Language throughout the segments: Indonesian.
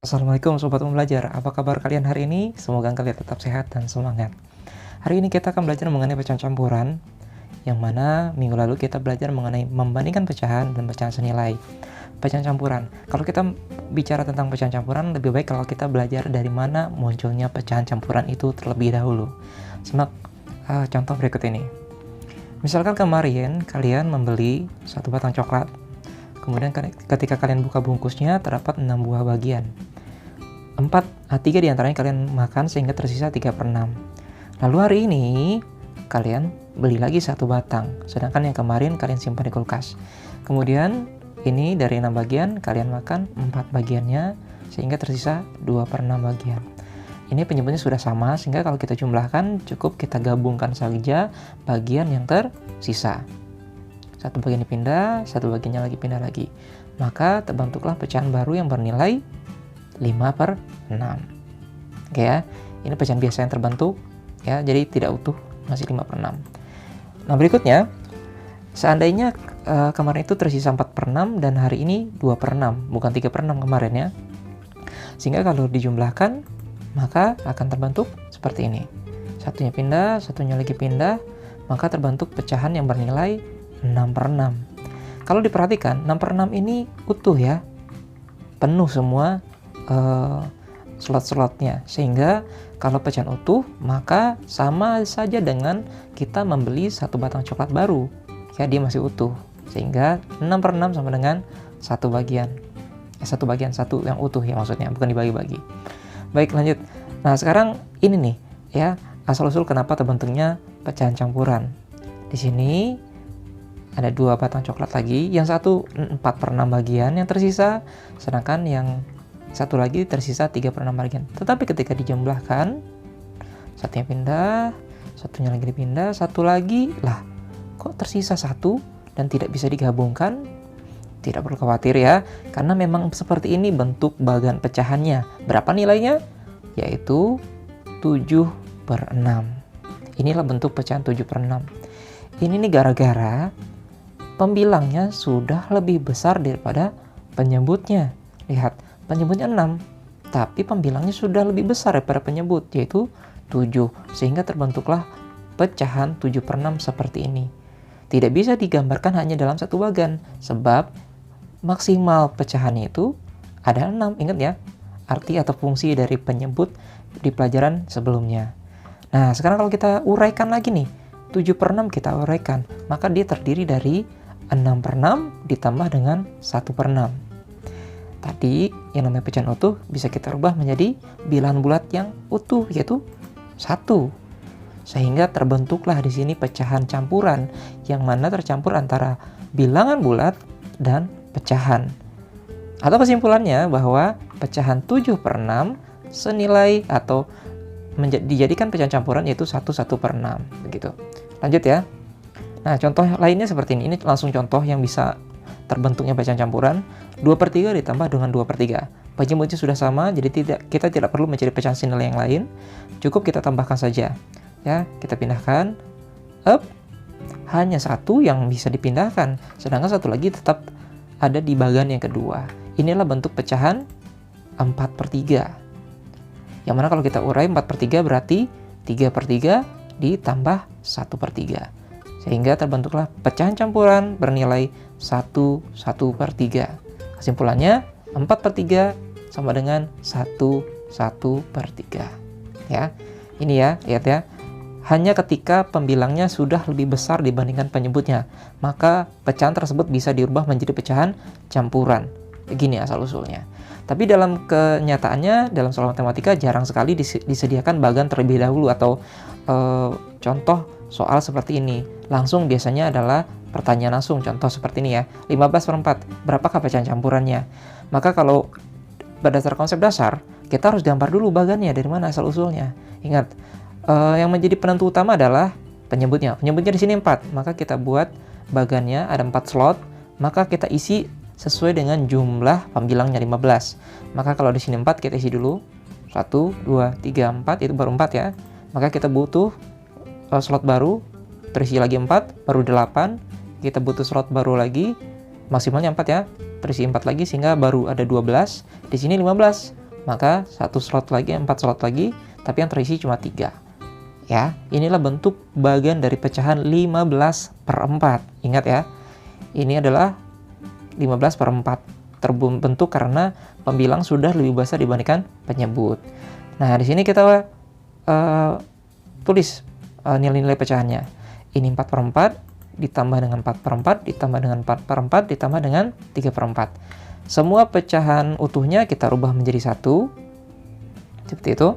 Assalamualaikum Sobat Pembelajar, apa kabar kalian hari ini? Semoga kalian tetap sehat dan semangat. Hari ini kita akan belajar mengenai pecahan campuran, yang mana minggu lalu kita belajar mengenai membandingkan pecahan dan pecahan senilai. Pecahan campuran, kalau kita bicara tentang pecahan campuran, lebih baik kalau kita belajar dari mana munculnya pecahan campuran itu terlebih dahulu. Simak contoh berikut ini. Misalkan kemarin kalian membeli satu batang coklat, kemudian ketika kalian buka bungkusnya terdapat 6 buah bagian. 3 diantaranya kalian makan sehingga tersisa 3/6. Lalu hari ini kalian beli lagi satu batang, sedangkan yang kemarin kalian simpan di kulkas. Kemudian ini dari 6 bagian kalian makan 4 bagiannya sehingga tersisa 2/6 bagian. Ini penyebutnya sudah sama sehingga kalau kita jumlahkan cukup kita gabungkan saja bagian yang tersisa. Satu bagian dipindah, satu bagiannya lagi pindah lagi. Maka terbentuklah pecahan baru yang bernilai 5/6. Oke ya, ini pecahan biasa yang terbentuk ya, jadi tidak utuh, masih 5/6. Nah berikutnya, seandainya kemarin itu tersisa 4/6 dan hari ini 2/6, bukan 3/6 kemarin ya. Sehingga kalau dijumlahkan, maka akan terbentuk seperti ini. Satunya pindah, satunya lagi pindah, maka terbentuk pecahan yang bernilai 6/6. Kalau diperhatikan, 6/6 ini utuh ya, penuh semua slot-slotnya, sehingga kalau pecahan utuh maka sama saja dengan kita membeli satu batang coklat baru ya, dia masih utuh, sehingga 6/6 sama dengan satu bagian satu yang utuh ya, maksudnya bukan dibagi-bagi. Baik, lanjut. Nah sekarang ini nih ya, asal-usul kenapa terbentuknya pecahan campuran. Di sini ada 2 batang coklat lagi, yang satu 4/6 bagian yang tersisa, sedangkan yang satu lagi tersisa 3/6 bagian. Tetapi ketika dijumlahkan, satunya pindah, satunya lagi dipindah, satu lagi lah, kok tersisa satu dan tidak bisa digabungkan? Tidak perlu khawatir ya, karena memang seperti ini bentuk bagian pecahannya. Berapa nilainya? Yaitu 7/6. Inilah bentuk pecahan 7/6. Ini nih gara-gara pembilangnya sudah lebih besar daripada penyebutnya. Lihat, penyebutnya 6, tapi pembilangnya sudah lebih besar daripada penyebut, yaitu 7, sehingga terbentuklah pecahan 7/6 seperti ini. Tidak bisa digambarkan hanya dalam satu bagan, sebab maksimal pecahannya itu ada 6, ingat ya, arti atau fungsi dari penyebut di pelajaran sebelumnya. Nah, sekarang kalau kita uraikan lagi nih, 7/6 kita uraikan, maka dia terdiri dari 6/6 ditambah dengan 1/6. Tadi yang namanya pecahan utuh bisa kita rubah menjadi bilangan bulat yang utuh, yaitu 1. Sehingga terbentuklah di sini pecahan campuran yang mana tercampur antara bilangan bulat dan pecahan. Atau kesimpulannya bahwa pecahan 7/6 senilai atau dijadikan pecahan campuran yaitu 1/6 begitu. Lanjut ya. Nah, contoh lainnya seperti ini. Ini langsung contoh yang bisa terbentuknya pecahan campuran. 2/3 ditambah dengan 2/3. Penyebutnya sudah sama, jadi kita tidak perlu mencari pecahan senilai yang lain. Cukup kita tambahkan saja. Ya, kita pindahkan. Hanya satu yang bisa dipindahkan, sedangkan satu lagi tetap ada di bagian yang kedua. Inilah bentuk pecahan 4/3. Yang mana kalau kita urai 4/3 berarti 3/3 ditambah 1/3. Sehingga terbentuklah pecahan campuran bernilai 1/3. Kesimpulannya 4/3 sama dengan 1/3. Ya, ini ya, lihat ya. Hanya ketika pembilangnya sudah lebih besar dibandingkan penyebutnya, maka pecahan tersebut bisa diubah menjadi pecahan campuran. Begini asal-usulnya. Tapi dalam kenyataannya, dalam soal matematika jarang sekali disediakan bagan terlebih dahulu atau contoh soal seperti ini. Langsung biasanya adalah pertanyaan langsung, contoh seperti ini ya, 15/4, berapakah pecahan campurannya? Maka kalau berdasar konsep dasar, kita harus gambar dulu bagannya, dari mana asal-usulnya. Ingat, yang menjadi penentu utama adalah penyebutnya. Penyebutnya di sini 4, maka kita buat bagannya ada 4 slot, maka kita isi sesuai dengan jumlah pembilangnya 15. Maka kalau di sini 4, kita isi dulu 1, 2, 3, 4, itu baru 4 ya. Maka kita butuh slot baru, terisi lagi 4, baru 8. Kita butuh slot baru lagi, maksimalnya 4 ya, terisi 4 lagi sehingga baru ada 12. Di sini 15. maka 1 slot lagi, 4 slot lagi, tapi yang terisi cuma 3. Ya, inilah bentuk bagian dari pecahan 15/4. Ingat ya, ini adalah 15/4. Terbentuk karena pembilang sudah lebih besar dibandingkan penyebut. Nah, di sini kita tulis nilai-nilai pecahannya. Ini 4/4, ditambah dengan 4/4, ditambah dengan 4/4, ditambah dengan 3/4. Semua pecahan utuhnya kita rubah menjadi 1. Seperti itu.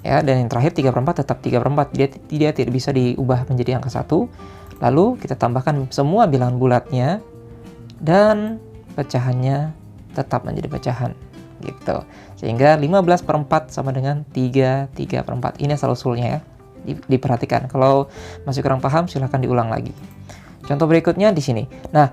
Ya, dan yang terakhir 3/4 tetap 3/4. Dia tidak bisa diubah menjadi angka 1. Lalu kita tambahkan semua bilangan bulatnya dan pecahannya tetap menjadi pecahan. Gitu. Sehingga 15/4 sama dengan 3/4. Ini asal usulnya ya. Diperhatikan. Kalau masih kurang paham silahkan diulang lagi. Contoh berikutnya di sini. Nah,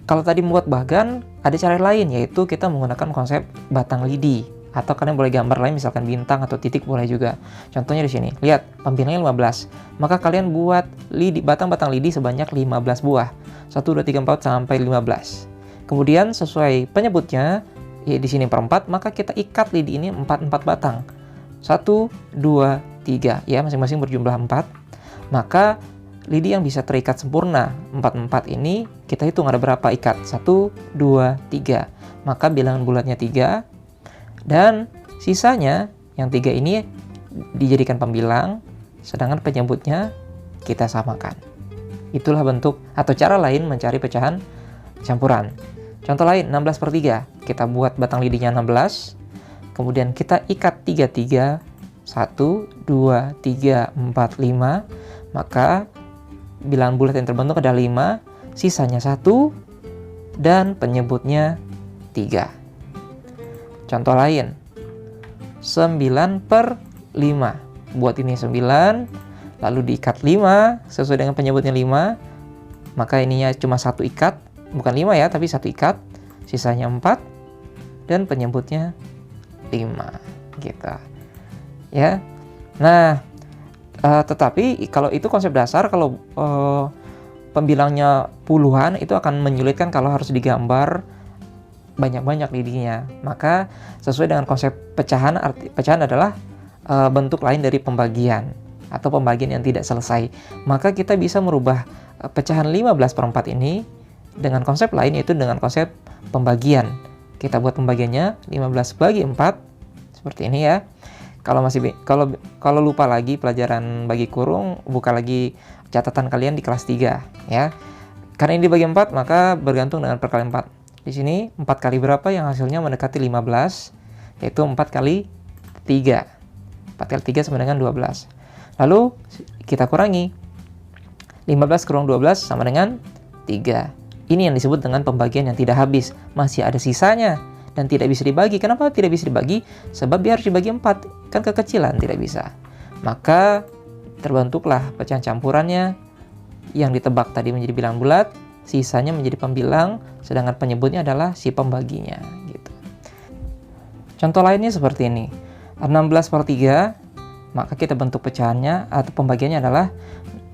kalau tadi membuat bagan ada cara lain, yaitu kita menggunakan konsep batang lidi. Atau kalian boleh gambar lain, misalkan bintang atau titik boleh juga. Contohnya di sini, lihat pembilangnya 15. Maka kalian buat lidi, batang-batang lidi sebanyak 15 buah. 1, 2, 3, 4 sampai 15. Kemudian sesuai penyebutnya, ya di sini per 4, maka kita ikat lidi ini 4 batang. 1, 2, 3, ya masing-masing berjumlah 4. Maka lidi yang bisa terikat sempurna 4 ini kita hitung ada berapa ikat. 1, 2, 3. Maka bilangan bulatnya 3. Dan sisanya yang 3 ini dijadikan pembilang, sedangkan penyebutnya kita samakan. Itulah bentuk atau cara lain mencari pecahan campuran. Contoh lain, 16/3. Kita buat batang lidinya 16, kemudian kita ikat 3, 1, 2, 3, 4, 5. Maka bilangan bulat yang terbentuk ada 5, sisanya 1, dan penyebutnya 3. Contoh lain, 9/5. Buat ini 9, lalu diikat 5, sesuai dengan penyebutnya 5. Maka ininya cuma 1 ikat, bukan 5 ya, tapi 1 ikat. Sisanya 4, dan penyebutnya 5. Gitu. Ya. Nah, tetapi kalau itu konsep dasar, kalau pembilangnya puluhan, itu akan menyulitkan kalau harus digambar banyak-banyak lidinya. Maka sesuai dengan konsep pecahan, pecahan adalah bentuk lain dari pembagian atau pembagian yang tidak selesai. Maka kita bisa merubah pecahan 15/4 ini dengan konsep lain, yaitu dengan konsep pembagian. Kita buat pembagiannya 15 bagi 4 seperti ini ya. Kalau lupa lagi pelajaran bagi kurung, buka lagi catatan kalian di kelas 3 ya. Karena ini dibagi 4, maka bergantung dengan perkalian 4. Di sini 4 kali berapa yang hasilnya mendekati 15, yaitu 4 kali 3. 4 kali 3 sama dengan 12. Lalu kita kurangi. 15 kurang 12 sama dengan 3. Ini yang disebut dengan pembagian yang tidak habis. Masih ada sisanya dan tidak bisa dibagi. Kenapa tidak bisa dibagi? Sebab dia harus dibagi 4. Kan kekecilan, tidak bisa. Maka terbentuklah pecahan campurannya yang ditebak tadi menjadi bilangan bulat, sisanya menjadi pembilang, sedangkan penyebutnya adalah si pembaginya. Gitu. Contoh lainnya seperti ini. 16/3, maka kita bentuk pecahannya atau pembagiannya adalah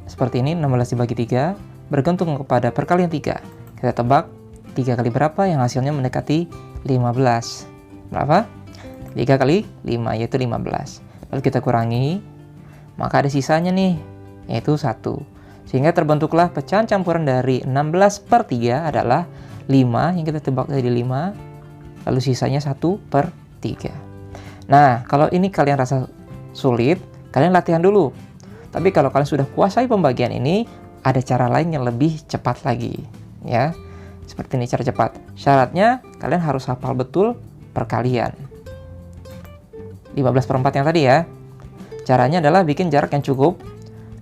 seperti ini, 16 dibagi 3, bergantung kepada perkalian 3. Kita tebak 3 kali berapa yang hasilnya mendekati 15. Berapa? 3 kali 5, yaitu 15. Lalu kita kurangi, maka ada sisanya nih, yaitu 1. Sehingga terbentuklah pecahan campuran dari 16/3 adalah 5, yang kita tebak dari 5, lalu sisanya 1/3. Nah, kalau ini kalian rasa sulit, kalian latihan dulu. Tapi kalau kalian sudah kuasai pembagian ini, ada cara lain yang lebih cepat lagi. Ya, seperti ini cara cepat. Syaratnya, kalian harus hafal betul perkalian. 15/4 yang tadi ya. Caranya adalah bikin jarak yang cukup,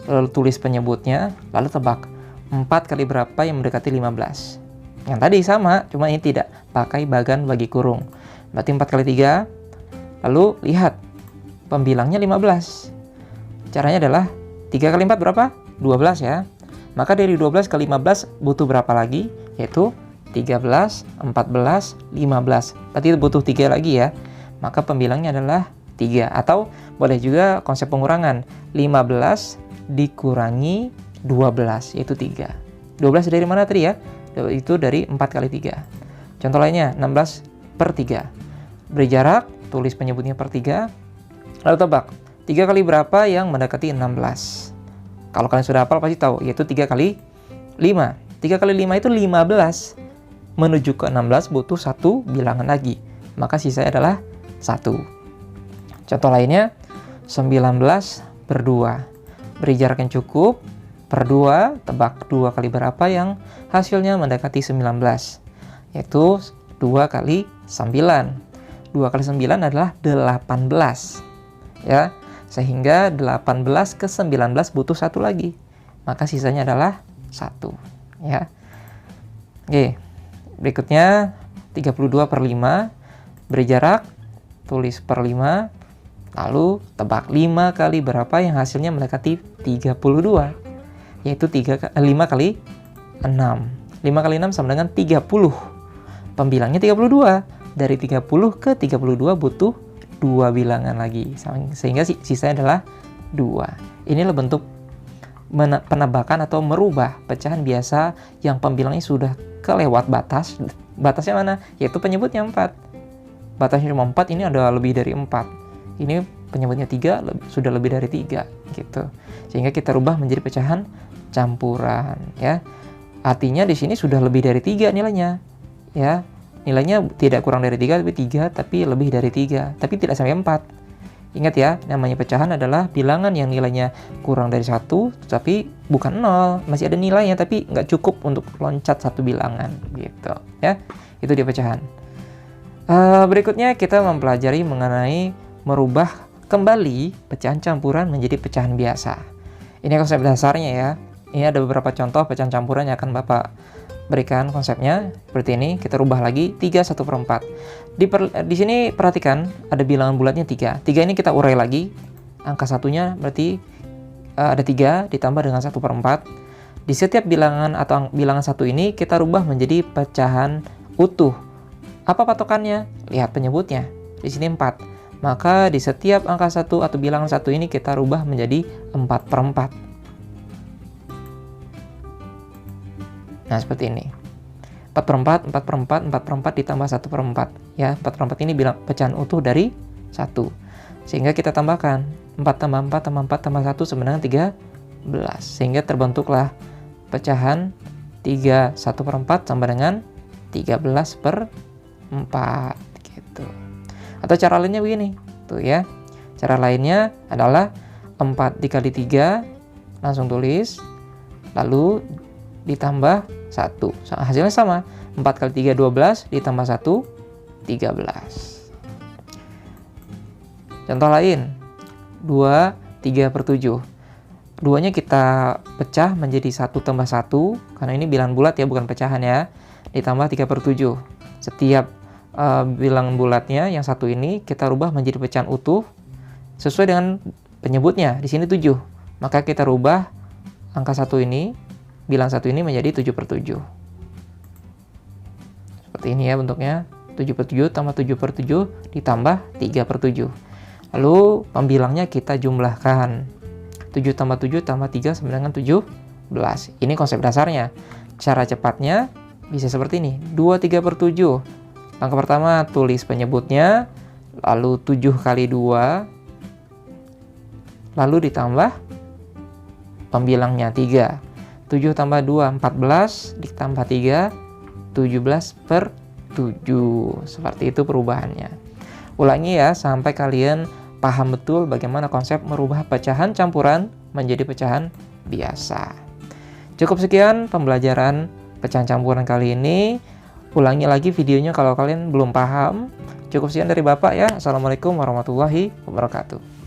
lalu tulis penyebutnya, lalu tebak 4 kali berapa yang mendekati 15. Yang tadi sama, cuma ini tidak pakai bagan bagi kurung. Berarti 4 kali 3, lalu lihat pembilangnya 15. Caranya adalah 3 kali 4 berapa? 12 ya. Maka dari 12 ke 15 butuh berapa lagi? Yaitu 13, 14, 15. Berarti butuh 3 lagi ya. Maka pembilangnya adalah 3. Atau boleh juga konsep pengurangan. 15 dikurangi 12, yaitu 3. 12 dari mana tadi ya? Itu dari 4 kali 3. Contoh lainnya, 16/3. Beri jarak, tulis penyebutnya per 3. Lalu tebak, 3 kali berapa yang mendekati 16? Kalau kalian sudah hafal pasti tahu, yaitu 3 kali 5. 3 kali 5 itu 15. Menuju ke 16 butuh 1 bilangan lagi. Maka sisanya adalah 1. Contoh lainnya, 19 per 2. Beri jarak yang cukup, per 2, tebak 2 kali berapa yang hasilnya mendekati 19. Yaitu 2 kali 9. 2 kali 9 adalah 18. Ya, sehingga 18 ke 19 butuh 1 lagi. Maka sisanya adalah 1. Ya. Oke. Berikutnya 32 per 5. Beri jarak, tulis per 5. Lalu tebak 5 kali berapa yang hasilnya mendekati 32. Yaitu 5 kali 6. 5 kali 6 sama dengan 30. Pembilangnya 32. Dari 30 ke 32 butuh 2 bilangan lagi. Sehingga sisanya adalah 2. Inilah bentuk penebakan atau merubah pecahan biasa yang pembilangnya sudah kelewat batas. Batasnya mana? Yaitu penyebutnya 4. Batasnya cuma 4, ini ada lebih dari 4. Ini penyebutnya 3, sudah lebih dari 3 gitu. Sehingga kita rubah menjadi pecahan campuran ya. Artinya di sini sudah lebih dari 3 nilainya. Ya. Nilainya tidak kurang dari 3 tapi 3 tapi lebih dari 3, tapi tidak sampai 4. Ingat ya, namanya pecahan adalah bilangan yang nilainya kurang dari 1 tapi bukan 0, masih ada nilainya tapi nggak cukup untuk loncat 1 bilangan gitu ya. Itu dia pecahan. Berikutnya kita mempelajari mengenai merubah kembali pecahan campuran menjadi pecahan biasa. Ini konsep dasarnya ya. Ini ada beberapa contoh pecahan campuran yang akan Bapak berikan konsepnya seperti ini. Kita rubah lagi 3 1 per 4. Di sini perhatikan ada bilangan bulatnya 3. 3 ini kita urai lagi. Angka satunya berarti ada 3 ditambah dengan 1 per 4. Di setiap bilangan atau bilangan 1 ini kita rubah menjadi pecahan utuh. Apa patokannya? Lihat penyebutnya. Di sini 4. Maka di setiap angka 1 atau bilangan 1 ini kita rubah menjadi 4 per 4. Nah, seperti ini. 4 per 4, 4 per 4, 4 per 4 ditambah 1 per 4. Ya, 4 per 4 ini bilang pecahan utuh dari 1. Sehingga kita tambahkan 4 tambah 4 tambah 4 tambah 1 sama dengan 13. Sehingga terbentuklah pecahan 3 1 per 4 sama dengan 13 per 4 gitu. Atau cara lainnya begini, tuh ya. Cara lainnya adalah 4 dikali 3, langsung tulis, lalu ditambah 1. Hasilnya sama, 4 kali 3, 12, ditambah 1, 13. Contoh lain, 2, 3 per 7. 2-nya kita pecah menjadi 1 tambah 1, karena ini bilangan bulat ya, bukan pecahan ya. Ditambah 3 per 7. Setiap bilangan bulatnya yang 1 ini kita rubah menjadi pecahan utuh sesuai dengan penyebutnya. Di sini 7. Maka kita rubah angka 1 ini, bilangan 1 ini menjadi 7 per 7. Seperti ini ya bentuknya. 7 per 7 tambah 7 per 7 ditambah 3 per 7. Lalu pembilangnya kita jumlahkan. 7 tambah 7 tambah 3 sama dengan 17. Ini konsep dasarnya. Cara cepatnya bisa seperti ini. 2 3 per 7. Langkah pertama tulis penyebutnya, lalu 7 kali 2, lalu ditambah pembilangnya 3. 7 tambah 2, 14, ditambah 3, 17 per 7. Seperti itu perubahannya. Ulangi ya sampai kalian paham betul bagaimana konsep merubah pecahan campuran menjadi pecahan biasa. Cukup sekian pembelajaran pecahan campuran kali ini. Ulangi lagi videonya kalau kalian belum paham. Cukup sekian dari Bapak ya. Assalamualaikum warahmatullahi wabarakatuh.